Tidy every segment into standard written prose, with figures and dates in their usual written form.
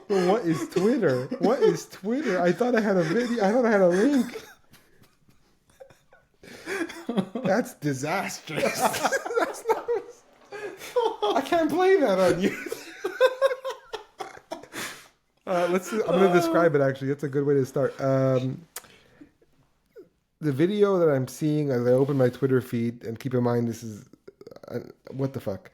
What is Twitter? What is Twitter? I thought I had a video. I thought I had a link. That's disastrous. That's not. I can't play that on you. Let's. I'm going to describe it. Actually, that's a good way to start. The video that I'm seeing as I open my Twitter feed, and keep in mind this is what the fuck.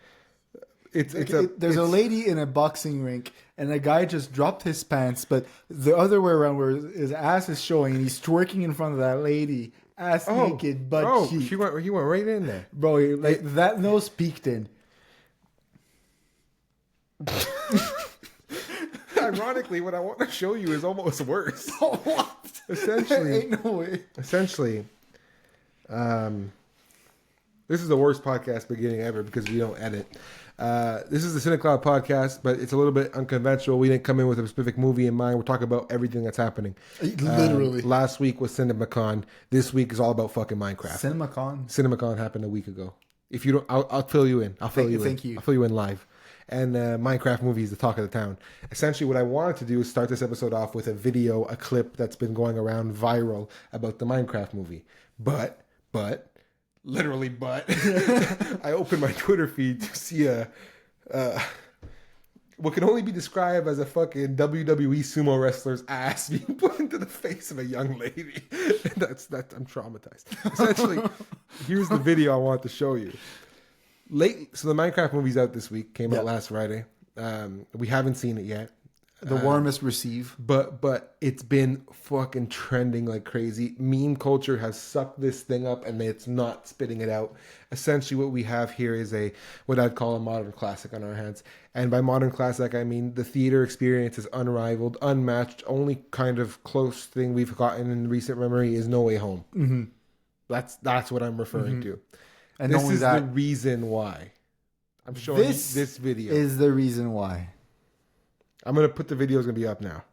There's a lady in a boxing rink, and a guy just dropped his pants, but the other way around, where his ass is showing, and he's twerking in front of that lady, ass naked, butt cheek. He went right in there, bro. Like that nose peeked in. Ironically, what I want to show you is almost worse. Oh, what? Essentially, ain't no way. Essentially, this is the worst podcast beginning ever because we don't edit. This is the CineCloud podcast, but it's a little bit unconventional. We didn't come in with a specific movie in mind. We're talking about everything that's happening. Literally. Last week was CinemaCon. This week is all about fucking Minecraft. CinemaCon happened a week ago. If you don't, I'll fill you in. Thank you. I'll fill you in live. And Minecraft movie is the talk of the town. Essentially, what I wanted to do is start this episode off with a clip that's been going around viral about the Minecraft movie. But, I opened my Twitter feed to see what can only be described as a fucking WWE sumo wrestler's ass being put into the face of a young lady. That's I'm traumatized. Essentially, here's the video I want to show you. So the Minecraft movie's out this week. Came out last Friday. We haven't seen it yet. The warmest receive. But it's been fucking trending like crazy. Meme culture has sucked this thing up and it's not spitting it out. Essentially what we have here is what I'd call a modern classic on our hands. And by modern classic, I mean the theater experience is unrivaled, unmatched. Only kind of close thing we've gotten in recent memory is No Way Home. Mm-hmm. That's what I'm referring to. And this is the reason why. I'm showing you this video. Is the reason why. I'm going to put the video. It's going to be up now.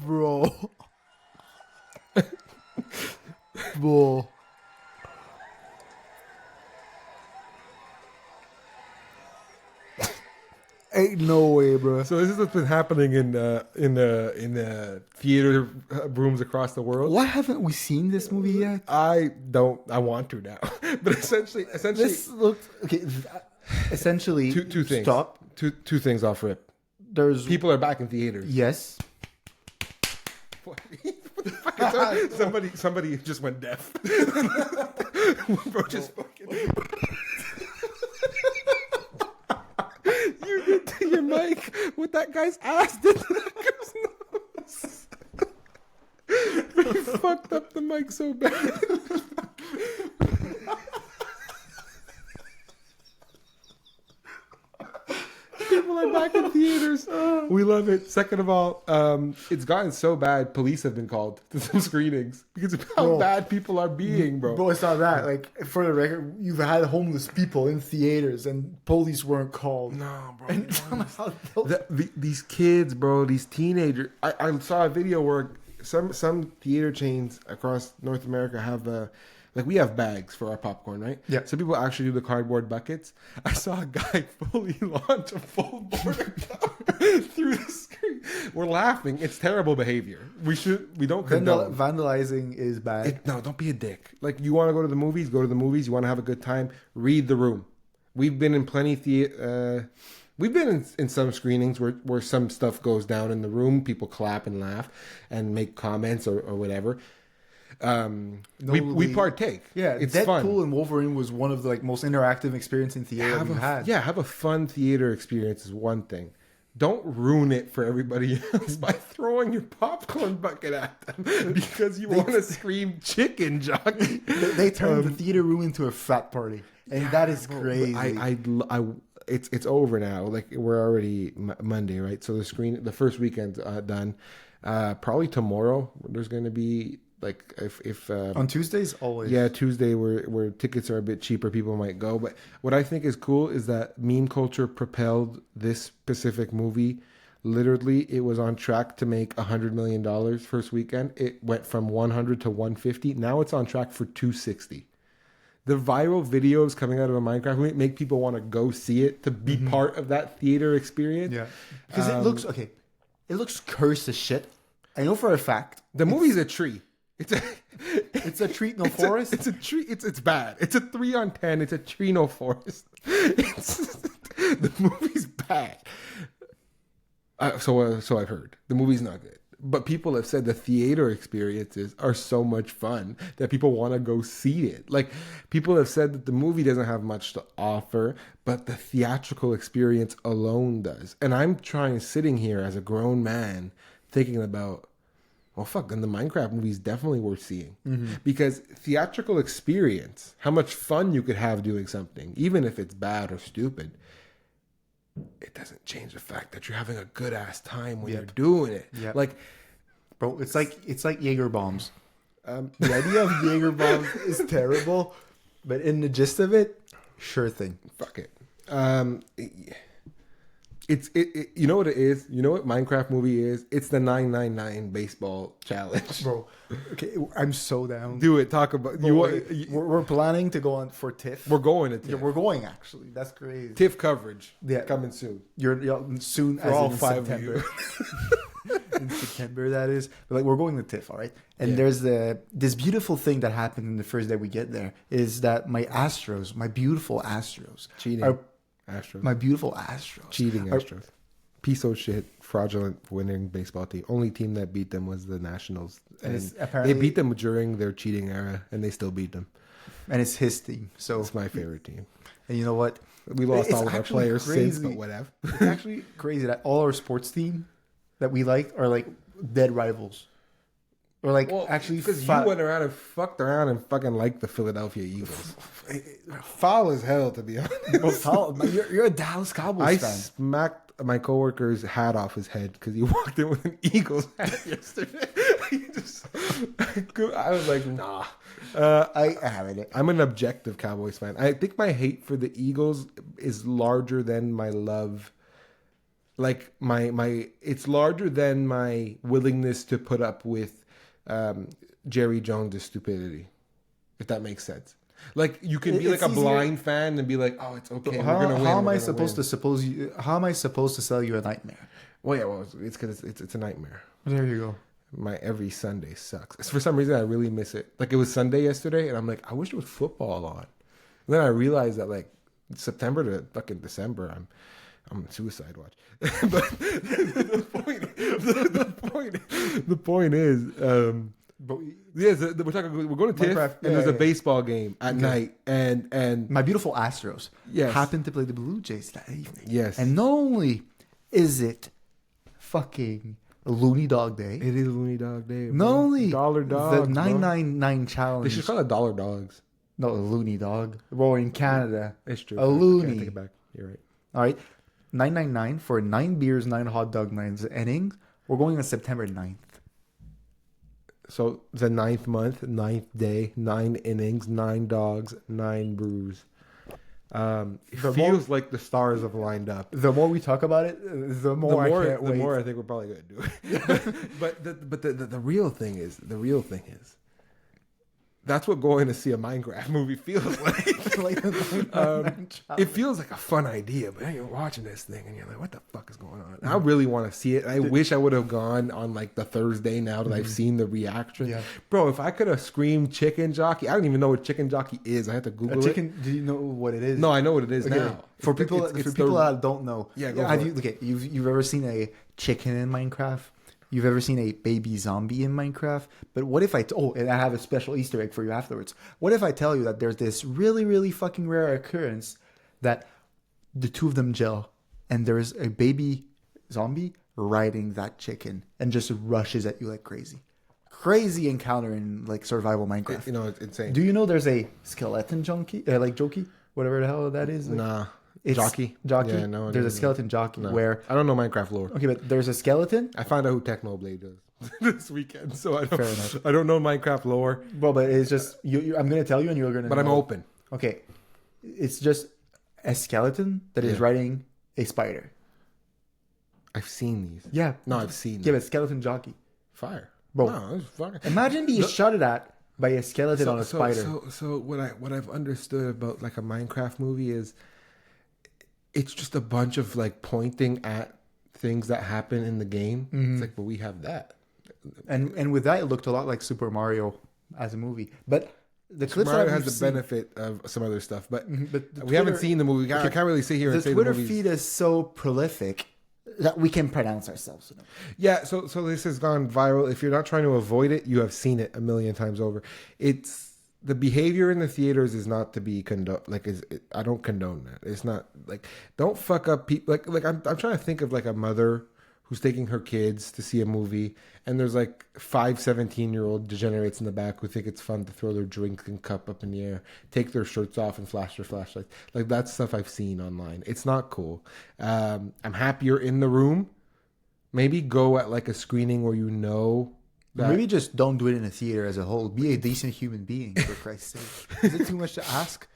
Bro. Ain't no way, bro. So this is what's been happening in the theater rooms across the world. Why haven't we seen this movie yet? I want to now. But essentially, this looked okay. Essentially, two things. Stop. Two things off rip. There's people are back in theaters. Yes. What the fuck is that? Somebody just went deaf. Bro, just fucking. You did to your mic what that guy's ass did to that girl's nose. You fucked up the mic so bad. People are back in theaters. We love it. Second of all, it's gotten so bad, police have been called to some screenings because of how bad people are being, bro. Bro, it's not that. Like, for the record, you've had homeless people in theaters and police weren't called. No, bro. And somehow these kids, bro, these teenagers. I saw a video where some theater chains across North America have like we have bags for our popcorn, right? Yeah. So people actually do the cardboard buckets. I saw a guy fully launch a full border through the screen. We're laughing. It's terrible behavior. We don't condone. Vandalizing is bad. No, don't be a dick. Like, you want to go to the movies, go to the movies. You want to have a good time, read the room. We've been in plenty we've been in some screenings where some stuff goes down in the room. People clap and laugh and make comments or whatever. We partake. Yeah, it's Deadpool fun. and Wolverine was one of the most interactive experience in theater we've had. Yeah, have a fun theater experience is one thing. don't ruin it for everybody else by throwing your popcorn bucket at them because you want to scream chicken, Jockey. They turned the theater room into a frat party, and that is crazy. It's over now. Like, we're already Monday, right? So the first weekend's done. Probably tomorrow there's going to be, like, if on Tuesdays, always. Yeah, Tuesday where tickets are a bit cheaper, people might go. But what I think is cool is that meme culture propelled this specific movie. Literally, it was on track to make $100 million first weekend. It went from 100 to 150. Now it's on track for 260. The viral videos coming out of a Minecraft movie make people want to go see it, to be part of that theater experience. Yeah, because it looks cursed as shit. I know for a fact the movie's a tree. It's a treat, no forest. It's a tree. It's bad. It's a 3 on 10. It's a tree, no forest. The movie's bad. So I've heard. The movie's not good. But people have said the theater experiences are so much fun that people want to go see it. Like, people have said that the movie doesn't have much to offer, but the theatrical experience alone does. And I'm sitting here as a grown man thinking about, well, fuck, then the Minecraft movie is definitely worth seeing. Because theatrical experience, how much fun you could have doing something, even if it's bad or stupid, it doesn't change the fact that you're having a good ass time when you're doing it. Yep. Like, bro, it's like Jaeger bombs. The idea of Jaeger bombs is terrible, but in the gist of it, sure thing. Fuck it. It's you know what it is? You know what Minecraft movie is? It's the 999 baseball challenge. Bro, okay, I'm so down. Do it. Talk about we're planning to go on for TIFF. We're going to TIFF. Yeah, we're going, actually. That's crazy. TIFF coverage. Yeah, coming soon. You're soon, for as all in 5 September. of you. In September, that is. But, like, we're going to TIFF, all right? And there's this beautiful thing that happened in the first day we get there is that my beautiful Astros, cheating Astros, my beautiful Astros, cheating Astros, piece of shit, fraudulent winning baseball team. Only team that beat them was the Nationals, and they beat them during their cheating era, and they still beat them. And it's his team, so it's my favorite team. And you know what? We lost all of our players since, but whatever. It's actually crazy that all our sports team that we like are like dead rivals. Or like, actually, because you went around and fucked around and fucking liked the Philadelphia Eagles. Foul as hell, to be honest. Well, you're a Dallas Cowboys fan. I smacked my coworker's hat off his head because he walked in with an Eagles hat yesterday. I was like, nah. I haven't it. I'm an objective Cowboys fan. I think my hate for the Eagles is larger than my love. Like, it's larger than my willingness to put up with Jerry Jones' stupidity, if that makes sense. Like, you can be like a blind fan and be like, oh, it's okay. How am I supposed to sell you a nightmare? Well, it's because it's a nightmare. There you go. My every Sunday sucks. For some reason, I really miss it. Like, it was Sunday yesterday, and I'm like, I wish there was football on. And then I realized that, like, September to fucking December, I'm on suicide watch. But the point is, we're going to TIFF, and there's a baseball game at night, and my beautiful Astros happened to play the Blue Jays that evening. Yes, and not only is it fucking Looney Dog Day, it is Looney Dog Day. Not only Dollar Dog, the 999 challenge. They should call it Dollar Dogs. No, a Looney Dog. Well, in Canada, it's true. A loony. I take it back. You're right. All right. 999 for 9 beers, 9 hot dog, 9 innings. We're going on September 9th. So the 9th month, 9th day, 9 innings, 9 dogs, 9 brews. It feels like the stars have lined up. The more we talk about it, the more I can't wait. The more I think we're probably going to do it. But the real thing is, that's what going to see a Minecraft movie feels like. It feels like a fun idea, but then you're watching this thing and you're like, what the fuck is going on? And I really want to see it. I wish I would have gone on like the Thursday now that I've seen the reaction. Yeah. Bro, if I could have screamed Chicken Jockey, I don't even know what Chicken Jockey is. I had to Google it. Do you know what it is? No, I know what it is now. For people that don't know, you've ever seen a chicken in Minecraft? You've ever seen a baby zombie in Minecraft? But what if and I have a special Easter egg for you afterwards. What if I tell you that there's this really, really fucking rare occurrence that the two of them gel and there's a baby zombie riding that chicken and just rushes at you like crazy. Crazy encounter in like survival Minecraft. You know, it's insane. Do you know there's a skeleton junkie, like jockey, whatever the hell that is? Like, nah. it's Jockey? Yeah, no. There's a skeleton jockey where I don't know Minecraft lore. Okay, but there's a skeleton. I found out who Technoblade is this weekend, so Fair enough. I don't know Minecraft lore. Well, but it's just I'm gonna tell you, and you're gonna. But I'm open. Okay, it's just a skeleton that is riding a spider. I've seen these. Yeah. No, I've seen. Yeah, but skeleton jockey. Fire. Bro, no, it's fucking... Imagine being shot at by a skeleton on a spider. So what I've understood about like a Minecraft movie is it's just a bunch of like pointing at things that happen in the game. Mm-hmm. It's like, well, we have that. And with that, it looked a lot like Super Mario as a movie. But the clips Mario has the benefit of some other stuff, but Twitter, we haven't seen the movie. I can't really sit here and say the Twitter the feed is so prolific that we can pronounce ourselves. Yeah, so this has gone viral. If you're not trying to avoid it, you have seen it a million times over. It's the behavior in the theaters is not to be condoned. Like, I don't condone that. It's not like, don't fuck up people. Like I'm trying to think of like a mother who's taking her kids to see a movie, and there's like 17-year-old degenerates in the back who think it's fun to throw their drink and cup up in the air, take their shirts off, and flash their flashlights. Like, that's stuff I've seen online. It's not cool. I'm happy you're in the room. Maybe go at like a screening where you know that. Maybe just don't do it in a theater as a whole. Be a decent human being, for Christ's sake. Is it too much to ask?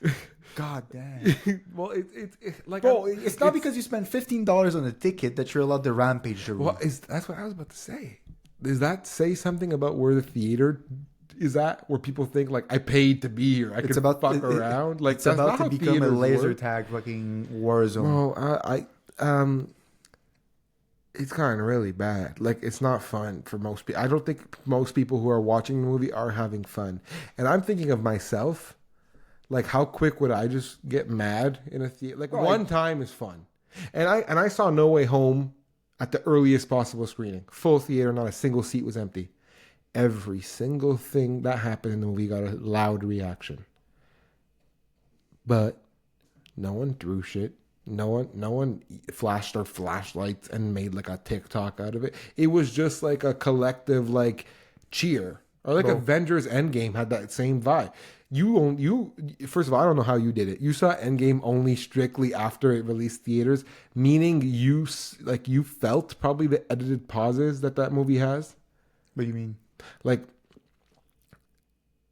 God damn. Well, it's like, bro, it's not because you spend $15 on a ticket that you're allowed to rampage the room. Well, that's what I was about to say. Does that say something about where the theater is at? Where people think like, I paid to be here, I can fuck around. Like, it's about to become a laser tag fucking war zone. Well, it's kind of really bad. Like, it's not fun for most people. I don't think most people who are watching the movie are having fun. And I'm thinking of myself. Like, how quick would I just get mad in a theater? Like, one time is fun. And I saw No Way Home at the earliest possible screening. Full theater, not a single seat was empty. Every single thing that happened in the movie got a loud reaction. But no one threw shit. No one flashed their flashlights and made like a TikTok out of it. It was just like a collective like cheer. Or like Avengers Endgame had that same vibe. You first of all, I don't know how you did it. You saw Endgame only strictly after it released theaters, meaning you felt probably the edited pauses that movie has. What do you mean? Like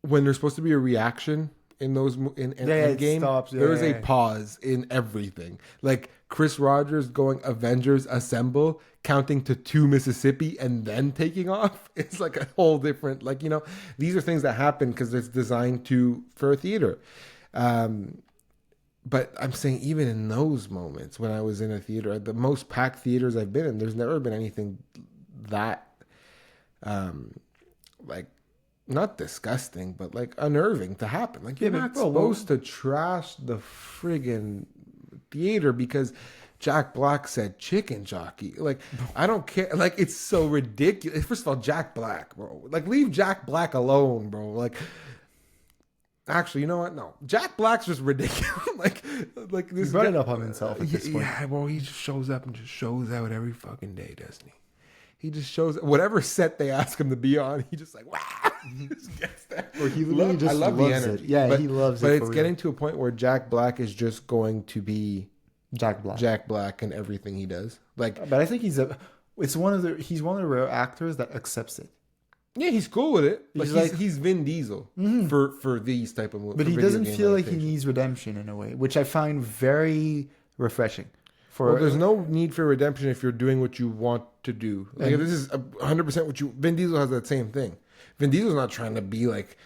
when there's supposed to be a reaction in those in Endgame, there's a pause in everything. Like Chris Rogers going Avengers Assemble, counting to 2 Mississippi and then taking off. It's like a whole different, like, you know, these are things that happen because it's designed for a theater. But I'm saying even in those moments when I was in a theater, the most packed theaters I've been in, there's never been anything that like not disgusting, but like unnerving to happen. Like, you're not supposed to trash the friggin' theater because Jack Black said chicken jockey. Like, I don't care. Like, it's so ridiculous. First of all, Jack Black, bro. Like, leave Jack Black alone, bro. Like, actually, you know what? No, Jack Black's just ridiculous. like this. He brought it up on himself at this point. Yeah, bro. He just shows up and just shows out every fucking day, doesn't he? He just shows whatever set they ask him to be on. He just like, wow, he just gets there. Or he literally just loves it. Yeah, he loves it. But it's getting to a point where Jack Black is just going to be Jack Black in everything he does. Like, but I think he's one of the rare actors that accepts it. Yeah, he's cool with it. He's Vin Diesel for these type of movies. But he doesn't feel like he needs redemption in a way, which I find very refreshing. Well, there's no need for redemption if you're doing what you want to do. Like, this is 100% what you... Vin Diesel has that same thing. Vin Diesel's not trying to be like...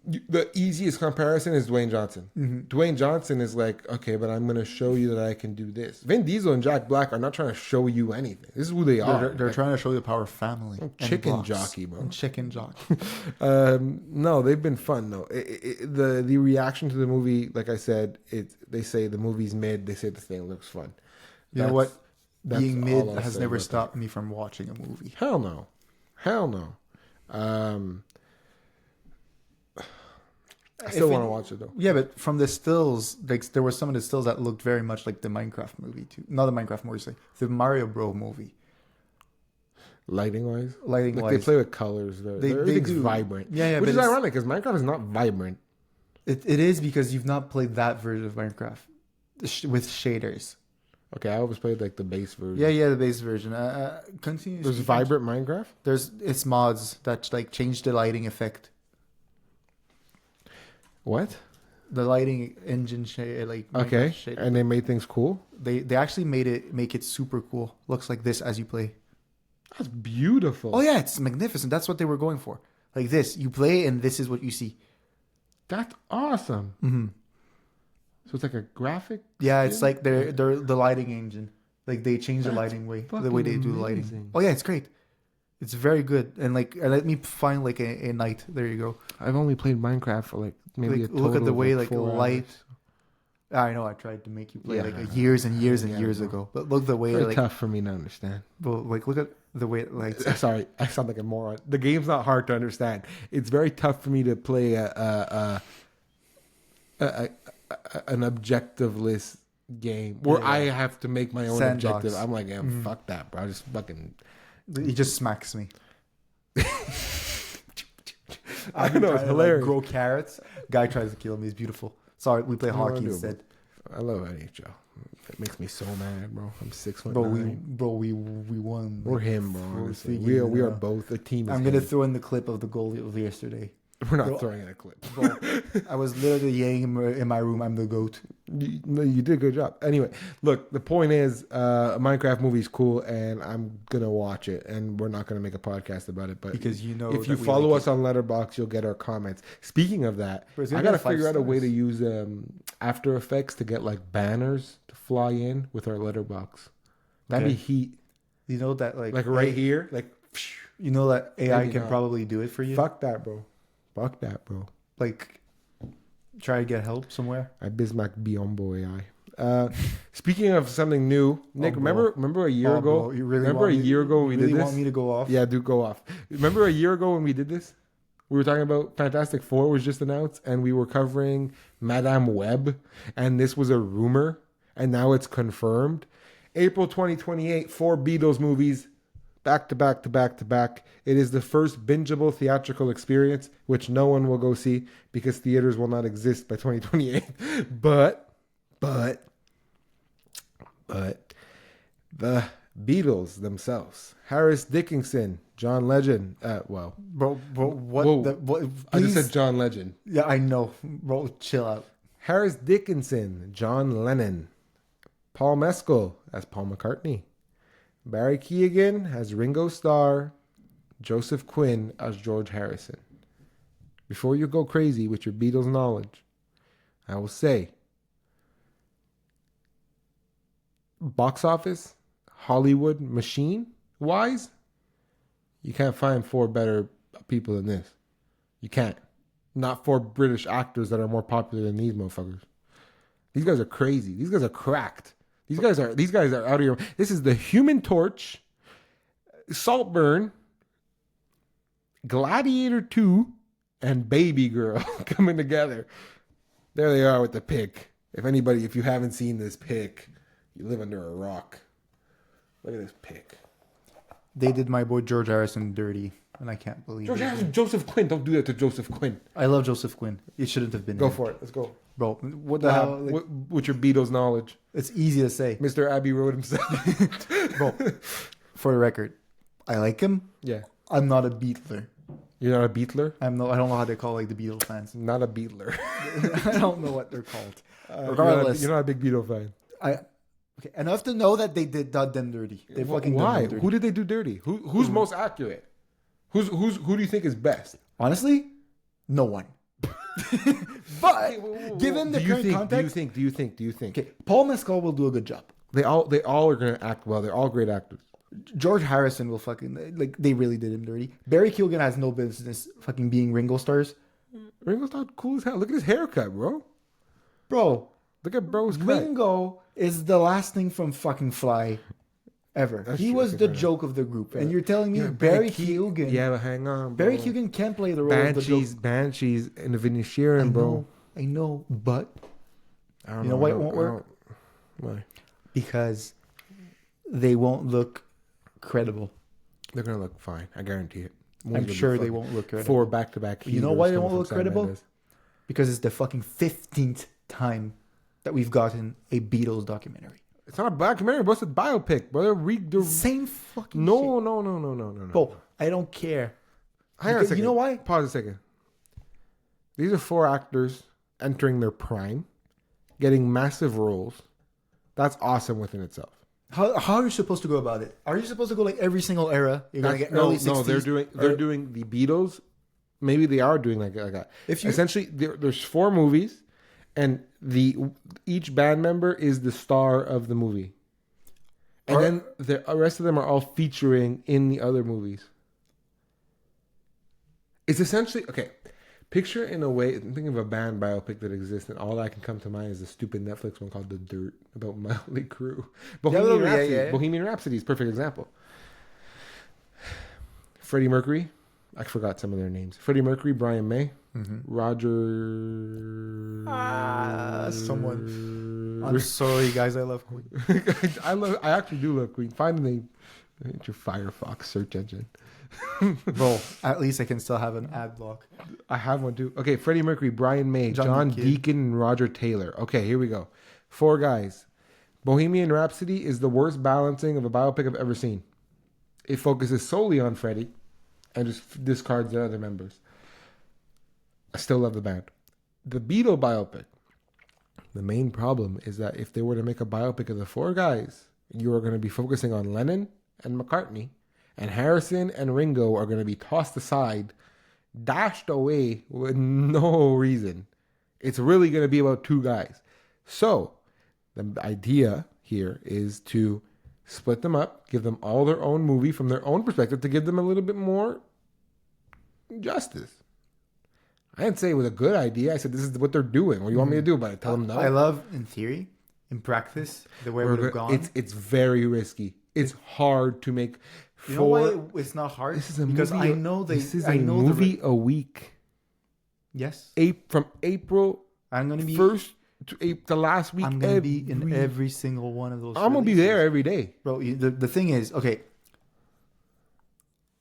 the easiest comparison is Dwayne Johnson. Mm-hmm. Dwayne Johnson is like, okay, but I'm going to show you that I can do this. Vin Diesel and Jack Black are not trying to show you anything. This is who they are. They're trying to show you the power of family. Chicken jockey, bro. Chicken jockey. No, they've been fun though. The reaction to the movie, like I said, they say the movie's mid. They say the thing looks fun. You know what? Being mid has never stopped me from watching a movie. Hell no. I still want to watch it though. Yeah, but from the stills, like there were some of the stills that looked very much like the Minecraft movie too. Not the Minecraft movie, sorry, the Mario Bro movie. Lighting wise, Lighting wise, they play with colors. Everything's vibrant. Yeah, which is ironic because Minecraft is not vibrant. It is because you've not played that version of Minecraft with shaders. Okay, I always played like the base version. Yeah, the base version. Continue. There's vibrant Minecraft. It's mods that like change the lighting effect. What? The lighting engine like okay, shader. And they made things cool. They actually make it super cool. Looks like this as you play. That's beautiful. Oh yeah, it's magnificent. That's what they were going for. Like this, you play and this is what you see. That's awesome. Mm-hmm. So it's like a graphic. Yeah, it's like they're the lighting engine. Like they change the lighting the way they do the lighting. Oh yeah, it's great. It's very good. And like let me find like a night. There you go. I've only played Minecraft for like maybe like, a total look at the way like light. Hours. I know I tried to make you play years and years and years ago, but look the way it's like tough for me to understand. But like look at the way like sorry, I sound like a moron. The game's not hard to understand. It's very tough for me to play an objectiveless game where I have to make my own objective. I'm like, fuck that, bro. I just fucking. He just smacks me. I know, it's hilarious. Like, grow carrots. Guy tries to kill me. He's beautiful. Sorry, we play hockey instead. I love NHL. It makes me so mad, bro. I'm 6'9". We won. We're him, bro. We are both a team. I'm gonna throw in the clip of the goal of yesterday. We're not throwing in a clip. Bro, I was literally yelling in my room, I'm the GOAT. You did a good job. Anyway, look, the point is, a Minecraft movie is cool, and I'm going to watch it, and we're not going to make a podcast about it. But because if you follow us on Letterboxd, you'll get our comments. Speaking of that, I got to figure out a way to use After Effects to get like banners to fly in with our Letterboxd. That'd be heat. You know that like right here? Like, you know that AI can probably do it for you? Fuck that, bro. Fuck that, bro. Like, try to get help somewhere. I Bismack Biombo AI. Speaking of something new, Nick, remember a year ago? Bro, you really remember a year ago when we did this? You really want me to go off? Yeah, do go off. Remember a year ago when we did this? We were talking about Fantastic Four was just announced, and we were covering Madame Web, and this was a rumor, and now it's confirmed. April 2028, 4 Beatles movies. Back to back to back to back. It is the first bingeable theatrical experience, which no one will go see because theaters will not exist by 2028. But the Beatles themselves, Harris Dickinson, John Legend. Bro, what? I just said John Legend. Yeah, I know. Bro, chill out. Harris Dickinson, John Lennon, Paul Mescal as Paul McCartney. Barry Keoghan as Ringo Starr, Joseph Quinn as George Harrison. Before you go crazy with your Beatles knowledge, I will say, box office, Hollywood machine wise, you can't find 4 better people than this. You can't. Not 4 British actors that are more popular than these motherfuckers. These guys are crazy. These guys are cracked. These guys are out of here. This is the Human Torch, Saltburn, Gladiator 2, and Baby Girl coming together. There they are with the pick. If you haven't seen this pick, you live under a rock. Look at this pick. They did my boy George Harrison dirty, and I can't believe George Harrison, Joseph Quinn. Don't do that to Joseph Quinn. I love Joseph Quinn. It shouldn't have been. Go for it. Let's go. Bro, what the hell? Like, with your Beatles knowledge. It's easy to say. Mr. Abbey Road himself. Bro, for the record, I like him. Yeah. I'm not a Beatler. You're not a Beatler? I don't know how they call like the Beatles fans. Not a Beatler. I don't know what they're called. Regardless. You're not a big Beatle fan. Okay, enough to know that they did them dirty. They fucking Why? Done them dirty. Who did they do dirty? Who's most accurate? Who do you think is best? Honestly, no one. But given the current context, do you think? Okay, Paul Mescal will do a good job. They all are gonna act well. They're all great actors. George Harrison will fucking like they really did him dirty. Barry Keoghan has no business fucking being Ringo Starr's. Ringo's not cool as hell. Look at his haircut, bro. Bro, look at bro's cut. Ringo is the last thing from fucking Fly. ever. That's He true. was Okay, the joke of the group, and you're telling me Yeah, Barry Keoghan. Yeah, but hang on, bro. Barry Keoghan can't play the role of the joke. Banshees, and the Vinny Sheeran, bro. I know, but I don't you know why it won't work? Why? Because they won't look credible. They're gonna look fine. I guarantee it. I'm sure they won't look credible. 4 back-to-back. You know why they won't look credible? Because it's the fucking 15th time that we've gotten a Beatles documentary. It's not a documentary, bro. It's a biopic, bro. They're same fucking shit. No. Bro, I don't care. Hang on a second. You know why? Pause a second. These are 4 actors entering their prime, getting massive roles. That's awesome within itself. How are you supposed to go about it? Are you supposed to go like every single era? You're gonna get early 60s? No, they're doing the Beatles. Maybe they are doing like that. Essentially, there's 4 movies, and each band member is the star of the movie, and then the rest of them are all featuring in the other movies. It's essentially okay. Picture in a way, think of a band biopic that exists, and all that can come to mind is a stupid Netflix one called The Dirt about Motley Crue. Bohemian Rhapsody is a perfect example. Freddie Mercury, I forgot some of their names. Freddie Mercury, Brian May, Roger. Someone. I'm sorry, guys. I love Queen. I actually do love Queen. Find the name. It's your Firefox search engine. Bro, at least I can still have an ad block. I have one too. Okay, Freddie Mercury, Brian May, John Deacon, and Roger Taylor. Okay, here we go. 4 guys. Bohemian Rhapsody is the worst balancing of a biopic I've ever seen. It focuses solely on Freddie and just discards the other members. I still love the band. The Beatle biopic. The main problem is that if they were to make a biopic of the 4 guys, you are going to be focusing on Lennon and McCartney, and Harrison and Ringo are going to be tossed aside, dashed away with no reason. It's really going to be about 2 guys. So, the idea here is to split them up, give them all their own movie from their own perspective to give them a little bit more justice. I didn't say it was a good idea. I said this is what they're doing. What do you want me to do about it? Tell them no. I love, in theory, in practice, the way we've gone. It's very risky. It's hard to make. You know why it's not hard? This is a because movie. I know they. This is a movie a week. Yes. From April. I'm gonna be first to the last week. I'm gonna be in every single one of those. I'm gonna be there every day, bro. The thing is, okay.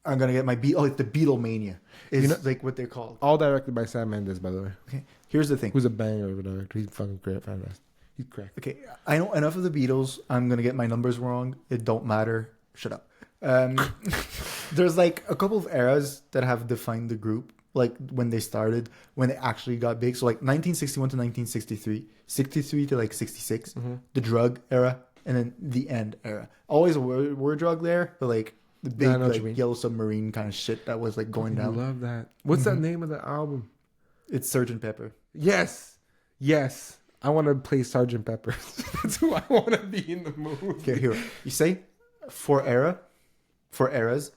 I'm gonna get my it's the Beatlemania. Is like what they're called. All directed by Sam Mendes, by the way. Okay. Here's the thing. Who's a banger of a director? He's fucking great, fantastic. He's correct. Okay, I know enough of the Beatles. I'm gonna get my numbers wrong. It don't matter. Shut up. There's like a couple of eras that have defined the group, like when they started, when they actually got big. So like 1961 to 1963, 63 to like 66, the drug era, and then the end era. Always a word drug there, but like the big like Yellow Submarine kind of shit that was like going down. I love that. What's that name of the album? It's Sgt. Pepper. Yes. I want to play Sgt. Pepper. That's who I want to be in the movie. Okay, here. You say for eras,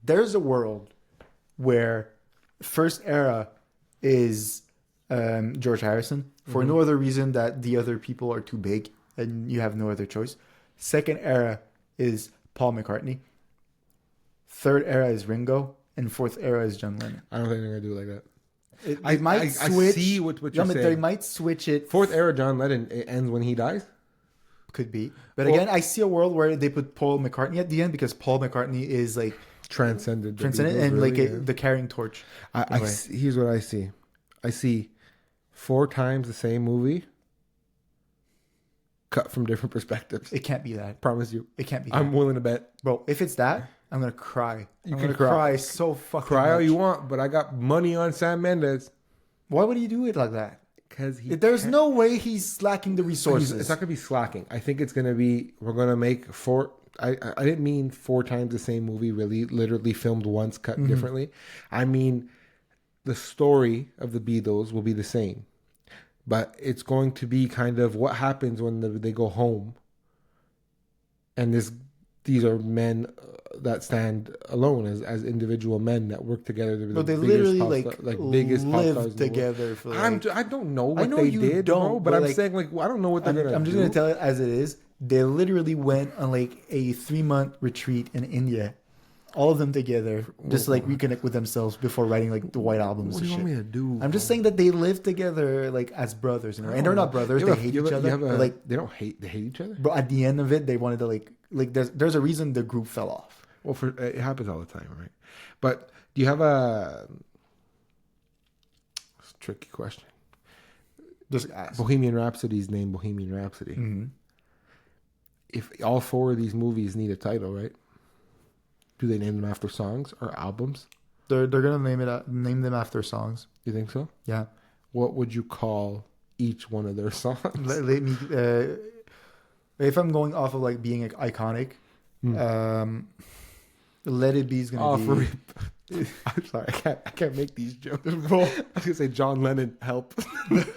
there's a world where first era is George Harrison for no other reason that the other people are too big and you have no other choice. Second era is Paul McCartney. Third era is Ringo, and fourth era is John Lennon. I don't think they're gonna do it like that. It might switch. I see what you're saying. They might switch it. Fourth era John Lennon, it ends when he dies. Could be, but again, I see a world where they put Paul McCartney at the end because Paul McCartney is like transcended and really, like the carrying torch. Here's what I see. I see 4 times the same movie, cut from different perspectives. It can't be that. Promise you, it can't be. I'm willing to bet, bro. If it's that, I'm gonna cry. I'm gonna cry so fucking. Cry much. all you want, but I got money on Sam Mendes. Why would he do it like that? Because there's no way he's slacking the resources. It's not gonna be slacking. I think it's gonna be. We're gonna make 4. I didn't mean 4 times the same movie. Really, literally filmed once, cut differently. I mean, the story of the Beatles will be the same, but it's going to be kind of what happens when they go home. And these are men that stand alone as individual men that work together. But they literally biggest live together. For I don't know what they did, bro. But I'm saying I'm just gonna tell it as it is. They literally went on like a 3-month retreat in India. All of them together, just like reconnect with themselves before writing like the White Albums. What do you want me to do? I'm just saying that they live together like as brothers, and they're not brothers. They hate each other. Like they don't hate. They hate each other. But at the end of it, they wanted to like there's a reason the group fell off. Well, it happens all the time, right? But do you have a tricky question? Just ask. Bohemian Rhapsody's named Bohemian Rhapsody. Mm-hmm. If all 4 of these movies need a title, right? Do they name them after songs or albums? They're gonna name them after songs. You think so? Yeah. What would you call each one of their songs? Let me. If I'm going off of like being iconic, Let It Be is gonna be. For real. I'm sorry, I can't make these jokes. I was gonna say John Lennon, help. It's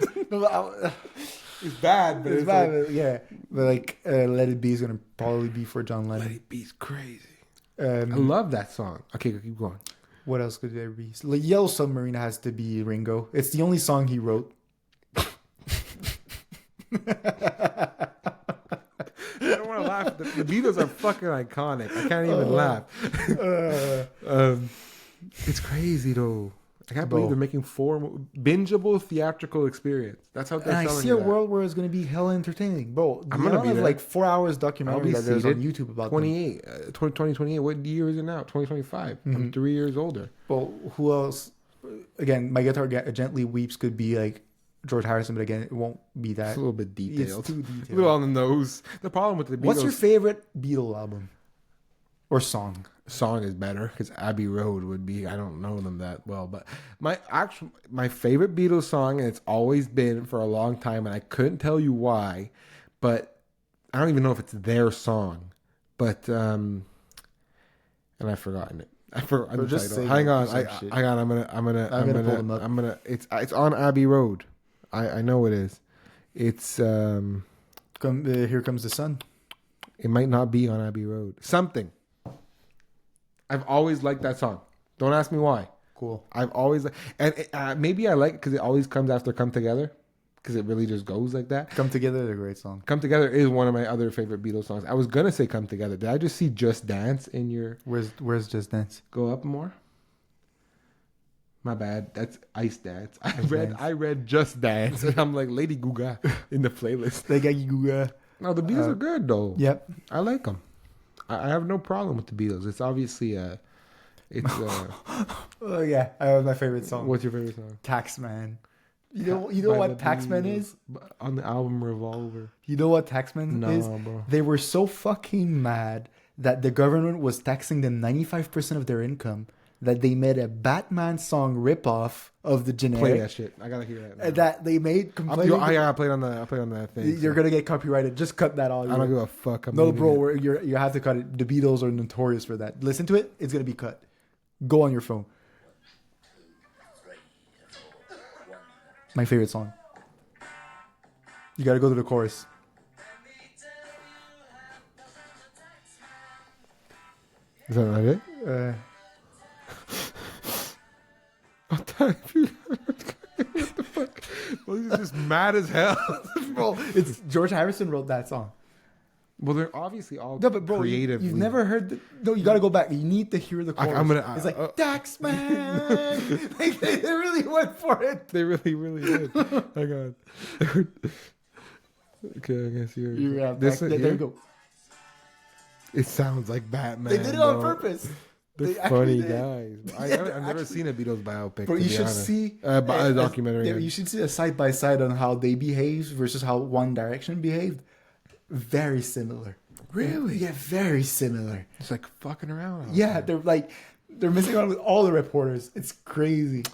bad, but it's bad. Like, yeah, but like Let It Be is gonna probably be for John Lennon. Let It Be's crazy. I love that song. Okay, keep going. What else could there be? Like Yellow Submarine has to be Ringo. It's the only song he wrote. I don't want to laugh. The Beatles are fucking iconic. I can't even laugh. It's crazy though. I can't believe they're making 4 bingeable theatrical experience. That's how they're selling. And I see a world where it's going to be hella entertaining, bro. I'm gonna be there. Like 4 hours documentary that there's on YouTube about 2028. What year is it now? 2025. Mm-hmm. I'm 3 years older. Well, who else? Again, My Guitar Gently Weeps could be like George Harrison, but again, it won't be that. It's a little bit detailed. It's too detailed. A little on the nose. The problem with the Beatles. What's your favorite Beatle album or song? Song is better because Abbey Road would be. I don't know them that well, but my favorite Beatles song, and it's always been for a long time, and I couldn't tell you why, but I don't even know if it's their song, but and I've forgotten it. I forgot the title. Hang on, I'm gonna. It's on Abbey Road. I know it is. It's Here Comes the Sun. It might not be on Abbey Road. Something. I've always liked that song. Don't ask me why. Cool. I've always maybe I like it because it always comes after Come Together, because it really just goes like that. Come Together is a great song. Come Together is one of my other favorite Beatles songs. I was gonna say Come Together. Did I just see Just Dance in your? Where's Just Dance? Go up more. My bad. That's Ice Dance. I read Just Dance, and I'm like Lady Gaga in the playlist. Lady Gaga. No, the Beatles are good though. Yep. I like them. I have no problem with the Beatles. It's obviously oh yeah, I have my favorite song. What's your favorite song? Taxman. You know what Taxman is? On the album Revolver. You know what Taxman is? No, bro. They were so fucking mad that the government was taxing them 95% of their income that they made a Batman song ripoff of the generic. Play that shit. I gotta hear that. Now. That they made completely. I play it on that thing. You're gonna get copyrighted. Just cut that all. I don't give a fuck. No, bro. You have to cut it. The Beatles are notorious for that. Listen to it. It's gonna be cut. Go on your phone. My favorite song. You gotta go to the chorus. Is that not it? What the fuck? Well, he's just mad as hell. Bro, it's George Harrison wrote that song. Well, they're obviously all no, but bro, creative. You've never heard. No, you got to go back. You need to hear the chorus. It's like Taxman. Like, they really went for it. They really did. Hang on. Okay, I guess you're this. There you go. It sounds like Batman. They did it on purpose. They're funny guys. I've never seen a Beatles biopic. But you should see a documentary. You should see a side by side on how they behaved versus how One Direction behaved. Very similar. Really? Yeah, very similar. It's like fucking around. Yeah, they're messing around with all the reporters. It's crazy.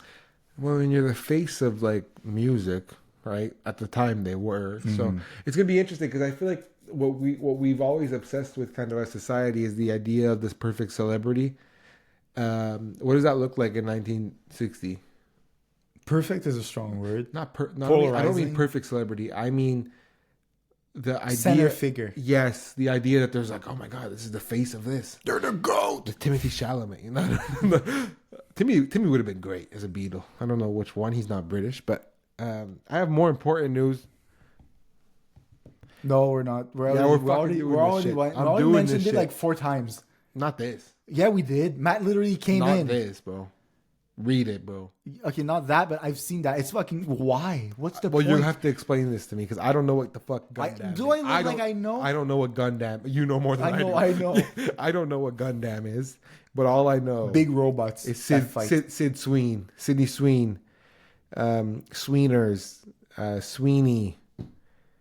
Well, when you're the face of like music, right? At the time they were. Mm-hmm. So it's gonna be interesting because I feel like what we've always obsessed with kind of as society is the idea of this perfect celebrity. What does that look like in 1960? Perfect is a strong word. I don't mean perfect celebrity. I mean the idea, center figure. Yes, the idea that there's like, oh my god, this is the face of this. They're the GOAT. The Timothy Chalamet. You know? Timmy would have been great as a Beatle. I don't know which one. He's not British, but I have more important news. No, we're not. We're already mentioned it like 4 times. Not this. Yeah, we did. Matt literally came in. Not this, bro. Read it, bro. Okay, not that, but I've seen that. It's fucking why? What's the point? Well, you have to explain this to me because I don't know what the fuck Gundam is. Do I look like I know? I don't know what Gundam. You know more than I do. I know. I don't know what Gundam is, but all I know big robots. It's Sid Sween, Sydney Sween, Sweeners, Sweeney,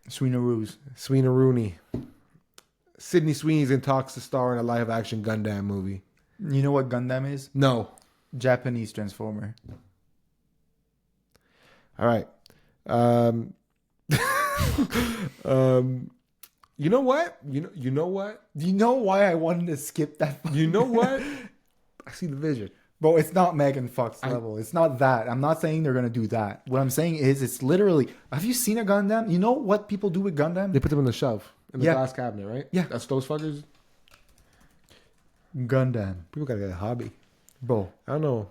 Sweenaroos, Sweenarooney. Sydney Sweeney's in talks to star in a live action Gundam movie. You know what Gundam is? No. Japanese Transformer. All right. You know what? You know what? Do you know why I wanted to skip that? You know what? I see the vision. Bro, it's not Megan Fox level. It's not that. I'm not saying they're going to do that. What I'm saying is it's literally... Have you seen a Gundam? You know what people do with Gundam? They put them in the shelf. In the glass cabinet, right? Yeah. That's those fuckers. Gundam. People got to get a hobby. Bro. I don't know.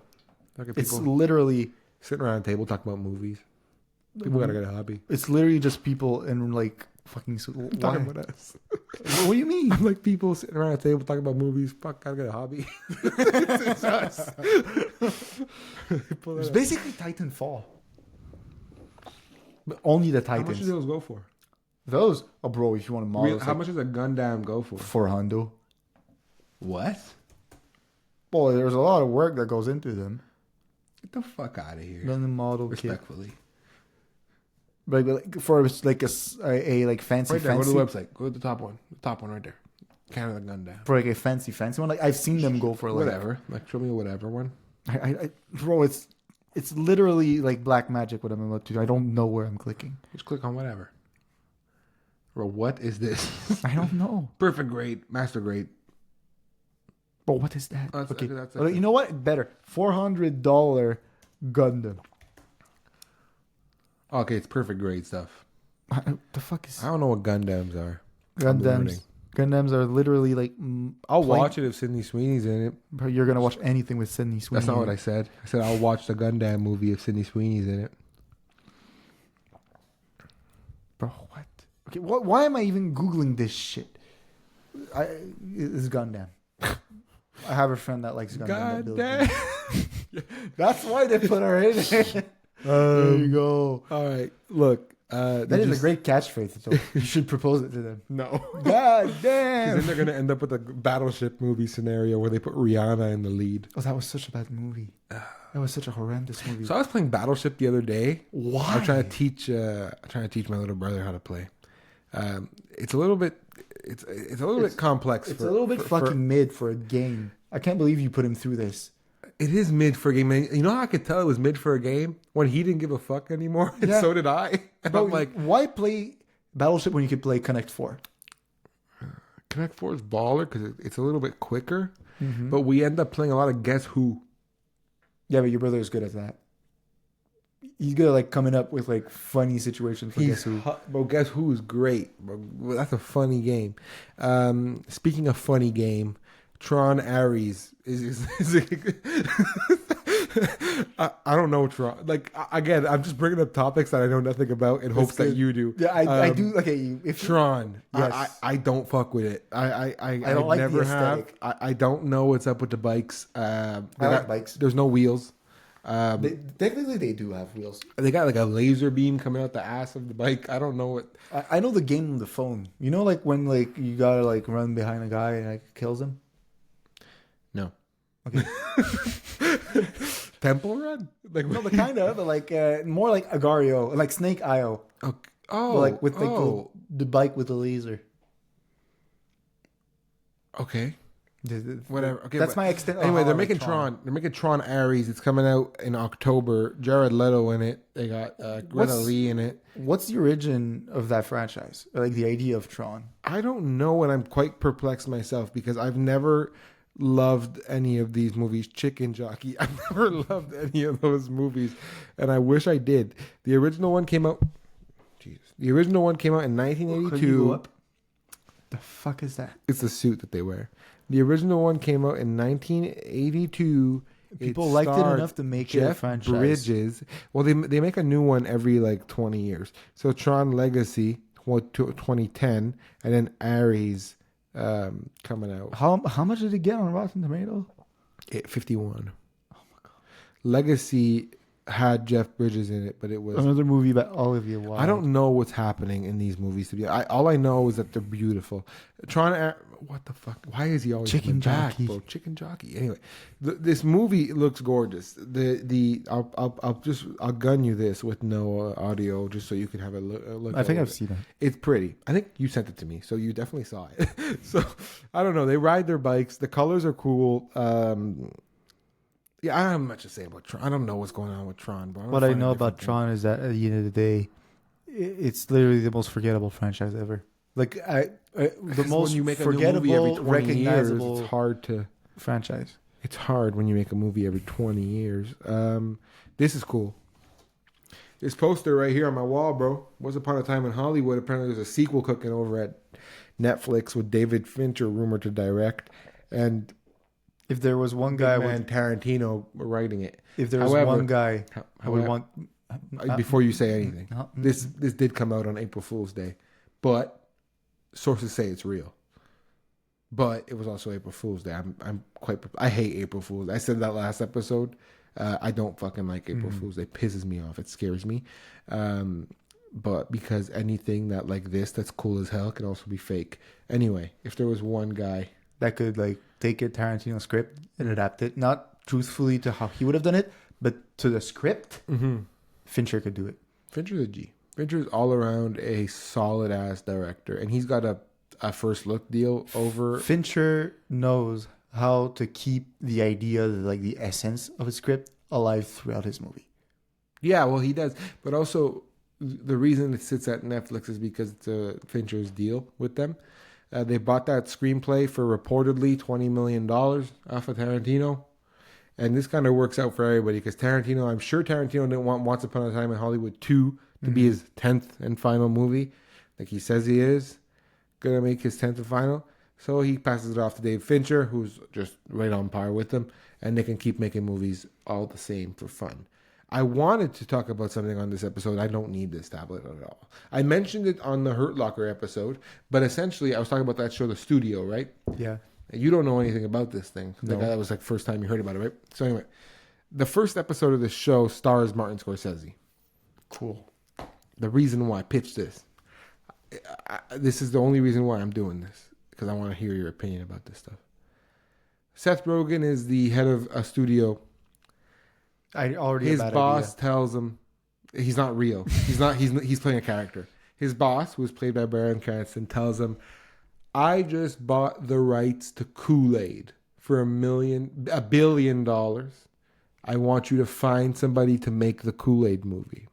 It's literally... Sitting around a table talking about movies. People got to get a hobby. It's literally just people in like fucking... Talking about us. What do you mean? I'm like people sitting around a table talking about movies. Fuck, gotta get a hobby. It's us. It's basically Titanfall. But only the Titans. How much do those go for? Those? Oh, bro, if you want to model... How much does a Gundam go for? $400. What? Boy, there's a lot of work that goes into them. Get the fuck out of here. Gundam model respectfully. Kit. Like for like a like fancy right there, fancy. Go to the website. Go to the top one. The top one right there. Canada Gundam. For like a fancy one. Like I've seen them go for like whatever. Like show me a whatever one. Bro, it's literally like black magic what I'm about to do. I don't know where I'm clicking. Just click on whatever. Bro, what is this? I don't know. Perfect grade, master grade. But what is that? Okay. That's you know what? Better. $400 Gundam. Okay, it's perfect grade stuff. The fuck is... I don't know what Gundams are. Gundams are literally like... I'll watch it if Sydney Sweeney's in it. But you're going to watch anything with Sydney Sweeney. That's not what I said. I said I'll watch the Gundam movie if Sydney Sweeney's in it. Bro, what? Okay, why am I even Googling this shit? It's Gundam. I have a friend that likes Gundam. Gundam. That's why they put her in it. There you go. All right. Look. That is a great catchphrase. So you should propose it to them. No. God damn. Then they're going to end up with a Battleship movie scenario where they put Rihanna in the lead. Oh, that was such a bad movie. That was such a horrendous movie. So I was playing Battleship the other day. Why? I'm trying to teach my little brother how to play. It's a little bit complex. It's a little bit fucking mid for a game. I can't believe you put him through this. It is mid for a game. You know how I could tell it was mid for a game? When he didn't give a fuck anymore. And so did I. And but I'm like, why play Battleship when you could play Connect 4? Connect 4 is baller because it's a little bit quicker. Mm-hmm. But we end up playing a lot of Guess Who. Yeah, but your brother is good at that. He's good at like coming up with like funny situations for Guess Who. Bro, Guess Who is great. Bro, that's a funny game. Speaking of funny game, Tron Ares is I don't know Tron. Like again, I'm just bringing up topics that I know nothing about in hopes that you do. Yeah, I do. Okay, if Tron. Yes. I don't fuck with it. I don't like never the have. aesthetic. I don't know what's up with the bikes. I like bikes. There's no wheels. Technically, they do have wheels. They got like a laser beam coming out the ass of the bike. I don't know what. I know the game on the phone. You know, like when like you gotta like run behind a guy and like kills him. No. Okay. Temple Run? Like no, but kind of, but like more like Agario, like Snake IO. Okay. Oh, but like with like the bike with the laser. Okay. Whatever. Okay, that's my extent. Anyway, they're making Tron. They're making Tron Ares. It's coming out in October. Jared Leto in it. They got Greta Lee in it. What's the origin of that franchise? Or like the idea of Tron? I don't know, and I'm quite perplexed myself because I've never loved any of these movies. Chicken Jockey. I've never loved any of those movies, and I wish I did. The original one came out. Jesus. The original one came out in 1982. The fuck is that? It's the suit that they wear. The original one came out in 1982. People liked it enough to make it a franchise. Bridges. Well, they make a new one every like 20 years. So Tron Legacy, 2010, and then Aries coming out. How much did it get on Rotten Tomatoes? 51. Oh my god. Legacy had Jeff Bridges in it, but it was another movie about Olivia Wilde. I don't know what's happening in these movies. All I know is that they're beautiful. What the fuck? Why is he always Chicken Jockey? Bro? Chicken Jockey. Anyway, this movie looks gorgeous. I'll gun you this with no audio just so you can have a look. I think I've seen it. It's pretty. I think you sent it to me, so you definitely saw it. So I don't know. They ride their bikes. The colors are cool. Yeah, I don't have much to say about Tron. I don't know what's going on with Tron, bro. What I know about Tron is that at the end of the day, it's literally the most forgettable franchise ever. Like the most when you make forgettable, a movie every 20 recognizable years, it's hard to franchise. It's hard when you make a movie every 20 years. This is cool. This poster right here on my wall, bro. Once Upon a Time in Hollywood. Apparently, there's a sequel cooking over at Netflix with David Fincher rumored to direct, and. If there was one guy with Tarantino writing it. If there was one guy I would want before you say anything. This did come out on April Fool's Day, but sources say it's real. But it was also April Fool's Day. I hate April Fool's. I said that last episode. I don't fucking like April Fool's Day. It pisses me off. It scares me. But because anything that like this that's cool as hell can also be fake. Anyway, if there was one guy that could like take a Tarantino script and adapt it, not truthfully to how he would have done it, but to the script, Fincher could do it. Fincher's a G. Fincher's all around a solid ass director, and he's got a first look deal over. Fincher knows how to keep the idea, like the essence of a script, alive throughout his movie. Yeah, well, he does, but also the reason it sits at Netflix is because it's a Fincher's deal with them. They bought that screenplay for reportedly $20 million off of Tarantino. And this kind of works out for everybody because Tarantino, I'm sure Tarantino didn't want Once Upon a Time in Hollywood 2 to be his 10th and final movie. Like he says he is going to make his 10th and final. So he passes it off to Dave Fincher, who's just right on par with them. And they can keep making movies all the same for fun. I wanted to talk about something on this episode. I don't need this tablet at all. I mentioned it on the Hurt Locker episode, but essentially I was talking about that show, The Studio, right? Yeah. You don't know anything about this thing. No. That was like first time you heard about it, right? So anyway, the first episode of this show stars Martin Scorsese. Cool. The reason why I pitched this, this is the only reason why I'm doing this, because I want to hear your opinion about this stuff. Seth Rogen is the head of a studio. His boss tells him he's not real. He's playing a character. His boss, who is played by Bryan Cranston, tells him, I just bought the rights to Kool-Aid for $1 billion. I want you to find somebody to make the Kool-Aid movie.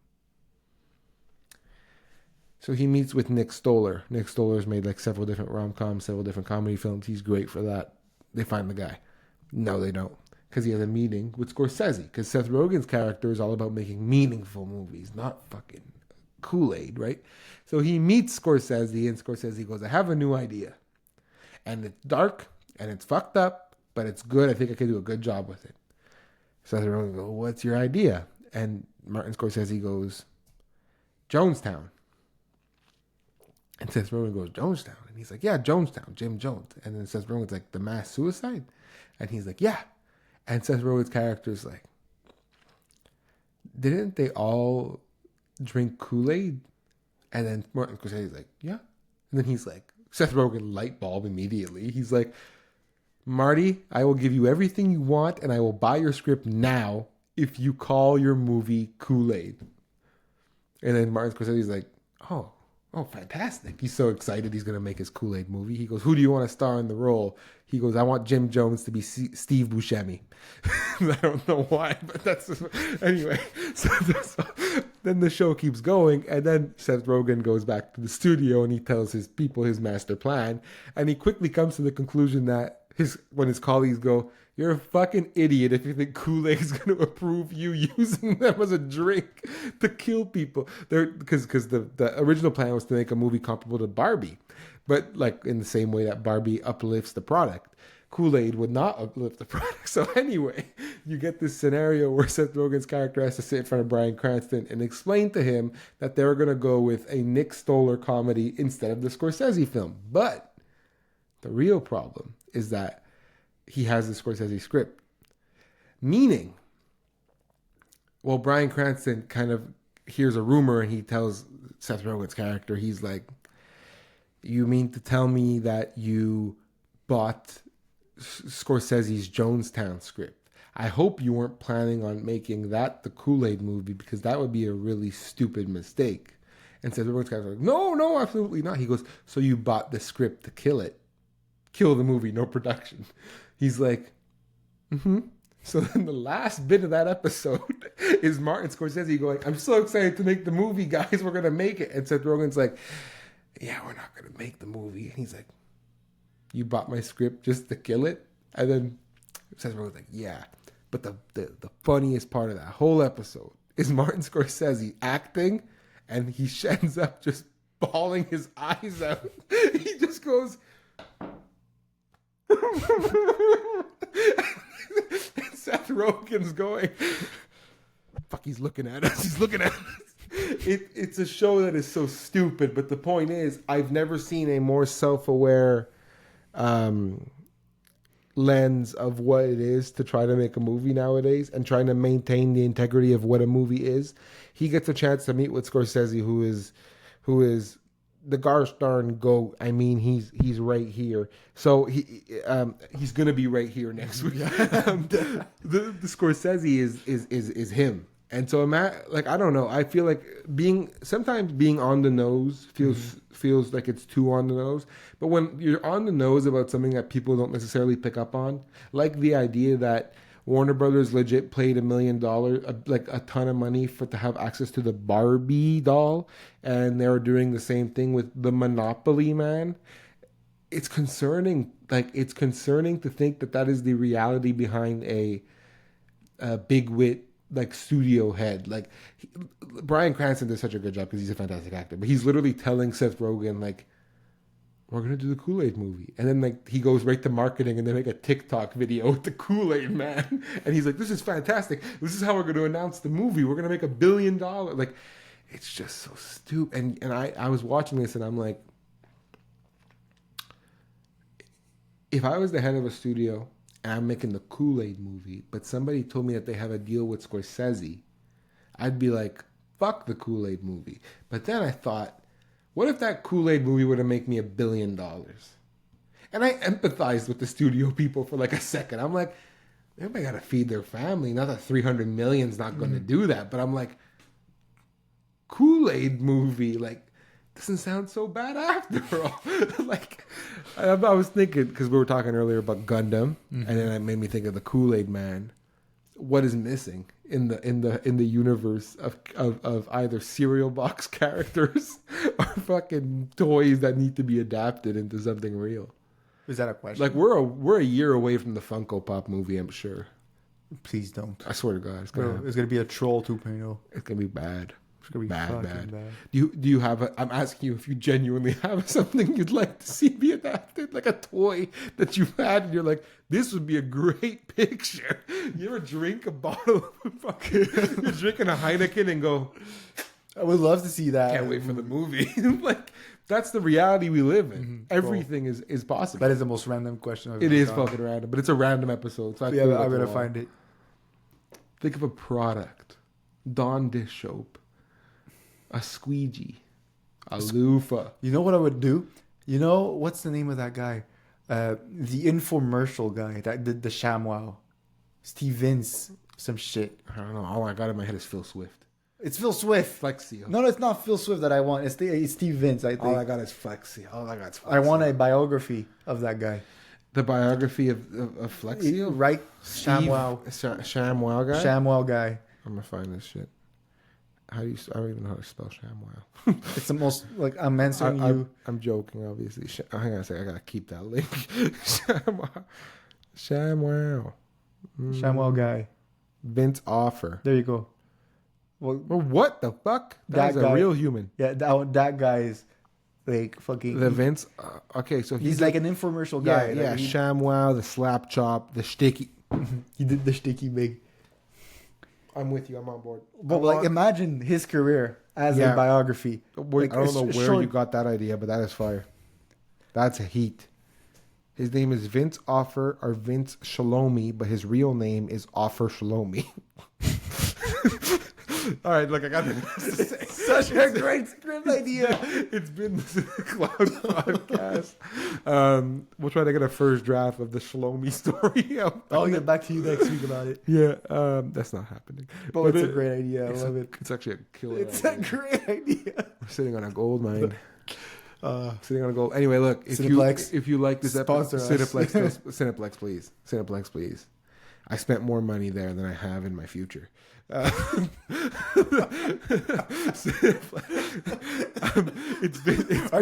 So he meets with Nick Stoller. Nick Stoller's made like several different rom-coms, several different comedy films. He's great for that. They find the guy. No, they don't. Because he has a meeting with Scorsese. Because Seth Rogen's character is all about making meaningful movies, not fucking Kool-Aid, right? So he meets Scorsese, and Scorsese goes, I have a new idea. And it's dark, and it's fucked up, but it's good. I think I can do a good job with it. Seth Rogen goes, what's your idea? And Martin Scorsese goes, Jonestown. And Seth Rogen goes, Jonestown? And he's like, yeah, Jonestown, Jim Jones. And then Seth Rogen's like, the mass suicide? And he's like, yeah. And Seth Rogen's character is like, didn't they all drink Kool-Aid? And then Martin Scorsese's like, yeah. And then he's like, Seth Rogen light bulb immediately. He's like, Marty, I will give you everything you want and I will buy your script now if you call your movie Kool-Aid. And then Martin Scorsese's like, oh, fantastic. He's so excited he's going to make his Kool-Aid movie. He goes, who do you want to star in the role? He goes, I want Jim Jones to be Steve Buscemi. I don't know why, but that's... Anyway, so then the show keeps going, and then Seth Rogen goes back to the studio, and he tells his people his master plan, and he quickly comes to the conclusion that when his colleagues go, you're a fucking idiot if you think Kool-Aid is going to approve you using them as a drink to kill people. Because the original plan was to make a movie comparable to Barbie, but like in the same way that Barbie uplifts the product. Kool-Aid would not uplift the product. So anyway, you get this scenario where Seth Rogen's character has to sit in front of Bryan Cranston and explain to him that they're going to go with a Nick Stoller comedy instead of the Scorsese film. But the real problem is that he has the Scorsese script. Meaning, well, Bryan Cranston kind of hears a rumor and he tells Seth Rogen's character, he's like, you mean to tell me that you bought Scorsese's Jonestown script? I hope you weren't planning on making that the Kool-Aid movie, because that would be a really stupid mistake. And Seth Rogen's character like, no, absolutely not. He goes, so you bought the script to kill it. Kill the movie, no production. He's like, mm-hmm. So then the last bit of that episode is Martin Scorsese going, I'm so excited to make the movie, guys. We're going to make it. And Seth Rogen's like, yeah, we're not going to make the movie. And he's like, you bought my script just to kill it? And then Seth Rogen's like, yeah. But the funniest part of that whole episode is Martin Scorsese acting, and he ends up just bawling his eyes out. He just goes... And Seth Rogen's going, fuck, he's looking at us. He's looking at us. It's a show that is so stupid, but the point is, I've never seen a more self-aware lens of what it is to try to make a movie nowadays and trying to maintain the integrity of what a movie is. He gets a chance to meet with Scorsese, who is the gosh darn goat. I mean, he's right here. So he's gonna be right here next week. The Scorsese is him. And so I don't know. I feel like sometimes being on the nose feels like it's too on the nose. But when you're on the nose about something that people don't necessarily pick up on, like the idea that Warner Brothers legit paid $1 million, like a ton of money to have access to the Barbie doll, and they were doing the same thing with the Monopoly Man. It's concerning. Like, it's concerning to think that is the reality behind a big wit, like, studio head. Like, Bryan Cranston does such a good job because he's a fantastic actor, but he's literally telling Seth Rogen, like, we're going to do the Kool-Aid movie. And then, like, he goes right to marketing and they make a TikTok video with the Kool-Aid Man. And he's like, this is fantastic. This is how we're going to announce the movie. We're going to make $1 billion. Like, it's just so stupid. And I was watching this and I'm like, if I was the head of a studio and I'm making the Kool-Aid movie, but somebody told me that they have a deal with Scorsese, I'd be like, fuck the Kool-Aid movie. But then I thought, what if that Kool-Aid movie would have made me $1 billion? And I empathized with the studio people for like a second. I'm like, everybody got to feed their family. Not that 300 million's not going to do that. But I'm like, Kool-Aid movie, like, doesn't sound so bad after all. Like, I was thinking, because we were talking earlier about Gundam, and then it made me think of the Kool-Aid Man. What is missing in the universe of either cereal box characters or fucking toys that need to be adapted into something real? Is that a question? Like, we're a year away from the Funko Pop movie, I'm sure. Please don't. I swear to God, it's gonna be a Troll 2.0. It's gonna be bad. It's gonna be bad. Do you have I'm asking you if you genuinely have something you'd like to see be adapted, like a toy that you've had and you're like, this would be a great picture. You ever drink a bottle of fucking, you're drinking a Heineken and go, I would love to see that. Can't wait for the movie. Like, that's the reality we live in. Everything is possible. That is the most random question I've ever It is done. fucking random, but it's a random episode. So I'm gonna find it. Think of a product: Dawn dish soap, a squeegee, a loofah. You know what I would do? You know what's the name of that guy? The infomercial guy that did the ShamWow. Steve Vince, some shit. I don't know. All I got in my head is Phil Swift. It's Phil Swift. Flexio. No, it's not Phil Swift that I want. It's Steve Vince, I think. All I got is Flexio. All I got is Flexio. I want a biography of that guy. The biography of Flexio? Right. ShamWow. ShamWow guy? ShamWow guy. I'm going to find this shit. I don't even know how to spell ShamWow. It's the most, like, I'm answering you. I'm joking, obviously. Hang on a second. I got to keep that link. ShamWow. ShamWow guy. Vince Offer. There you go. Well, what the fuck? That is a real human. Yeah, that guy is like fucking. The Vince. Okay, so he's like an infomercial guy. Yeah, ShamWow, the Slap Chop, the Sticky. He did the Sticky big. I'm with you. I'm on board. But imagine his career as a biography. I don't know where you got that idea, but that is fire. That's a heat. His name is Vince Offer or Vince Shalomi, but his real name is Offer Shalomi. All right, look, I got this. Such a great script idea. It's been the Cloud Podcast. We'll try to get a first draft of the Shalomi story. I'll get back to you next week about it. Yeah, that's not happening. But it's a great idea. I love it. It's actually a killer It's idea. a great idea. We're sitting on a gold mine. Sitting on a gold. Anyway, look, if you like this episode, Cineplex, please. Cineplex, please. I spent more money there than I have in my future. Are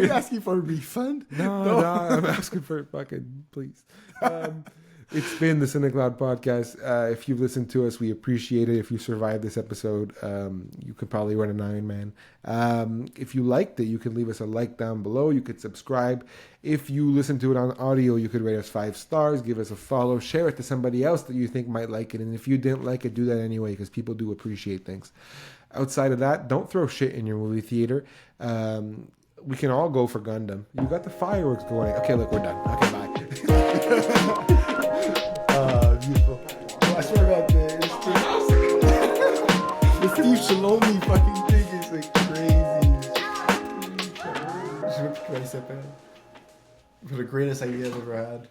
you asking for a refund? No, I'm asking for fucking please. It's been the CineCloud Podcast. If you've listened to us, we appreciate it. If you survived this episode, you could probably run an Iron Man. If you liked it, you can leave us a like down below. You could subscribe. If you listen to it on audio, you could rate us 5 stars, give us a follow, share it to somebody else that you think might like it. And if you didn't like it, do that anyway, because people do appreciate things. Outside of that, don't throw shit in your movie theater. We can all go for Gundam. You got the fireworks going. Okay, look, we're done. Okay, bye. Beautiful. I swear about the Steve Shalomi fucking thing is like crazy. For the greatest idea I've ever had.